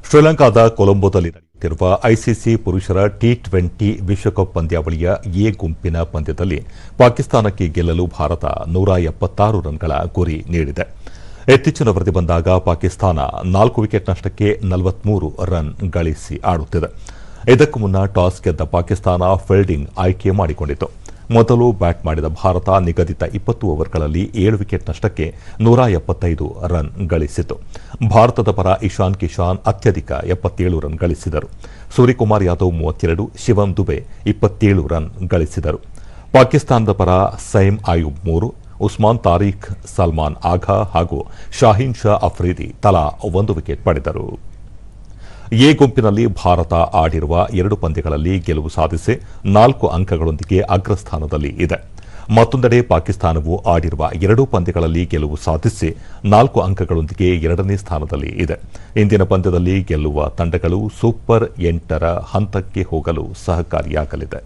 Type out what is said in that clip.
ಶ್ರೀಲಂಕಾದ ಕೊಲಂಬೋದಲ್ಲಿ ನಡೆಯುತ್ತಿರುವ ಐಸಿಸಿ ಪುರುಷರ ಟಿ20 ವಿಶ್ವಕಪ್ ಪಂದ್ಯಾವಳಿಯ ಎ ಗುಂಪಿನ ಪಂದ್ಯದಲ್ಲಿ ಪಾಕಿಸ್ತಾನಕ್ಕೆ ಗೆಲ್ಲಲು ಭಾರತ 176 ರನ್ಗಳ ಗುರಿ ನೀಡಿದೆ. ಇತ್ತೀಚಿನ ವರದಿ ಬಂದಾಗ ಪಾಕಿಸ್ತಾನ 4 ವಿಕೆಟ್ ನಷ್ಟಕ್ಕೆ 43 ರನ್ ಗಳಿಸಿ ಆಡುತ್ತಿದೆ. ಇದಕ್ಕೂ ಮುನ್ನ ಟಾಸ್ ಗೆದ್ದ ಪಾಕಿಸ್ತಾನ ಫೀಲ್ಡಿಂಗ್ ಆಯ್ಕೆ ಮಾಡಿಕೊಂಡಿತು. ಮೊದಲು ಬ್ಯಾಟ್ ಮಾಡಿದ ಭಾರತ ನಿಗದಿತ 20 ಓವರ್ಗಳಲ್ಲಿ 7 ವಿಕೆಟ್ ನಷ್ಟಕ್ಕೆ 175 ರನ್ ಗಳಿಸಿತು. ಭಾರತದ ಪರ ಇಶಾನ್ ಕಿಶಾನ್ ಅತ್ಯಧಿಕ 77 ರನ್ ಗಳಿಸಿದರು. ಸೂರ್ಯಕುಮಾರ್ ಯಾದವ್ 32, ಶಿವಂ ದುಬೆ 27 ರನ್ ಗಳಿಸಿದರು. ಪಾಕಿಸ್ತಾನದ ಪರ ಸೈಮ್ ಆಯೂಬ್ 3, ಉಸ್ಮಾನ್ ತಾರೀಖ್, ಸಲ್ಮಾನ್ ಆಗಾ ಹಾಗೂ ಶಾಹೀನ್ ಶಾ ಅಫ್ರಿದಿ ತಲಾ 1 ವಿಕೆಟ್ ಪಡೆದರು. ಎ ಗುಂಪಿನಲ್ಲಿ ಭಾರತ ಆಡಿರುವ 2 ಪಂದ್ಯಗಳಲ್ಲಿ ಗೆಲುವು ಸಾಧಿಸಿ 4 ಅಂಕಗಳೊಂದಿಗೆ ಅಗ್ರಸ್ಥಾನದಲ್ಲಿ ಇದೆ. ಮತ್ತೊಂದೆಡೆ ಪಾಕಿಸ್ತಾನವು ಆಡಿರುವ 2 ಪಂದ್ಯಗಳಲ್ಲಿ ಗೆಲುವು ಸಾಧಿಸಿ 4 ಅಂಕಗಳೊಂದಿಗೆ 2ನೇ ಸ್ಥಾನದಲ್ಲಿ ಇದೆ. ಇಂದಿನ ಪಂದ್ಯದಲ್ಲಿ ಗೆಲ್ಲುವ ತಂಡಗಳು ಸೂಪರ್ 8ರ ಹಂತಕ್ಕೆ ಹೋಗಲು ಸಹಕಾರಿಯಾಗಲಿದೆ.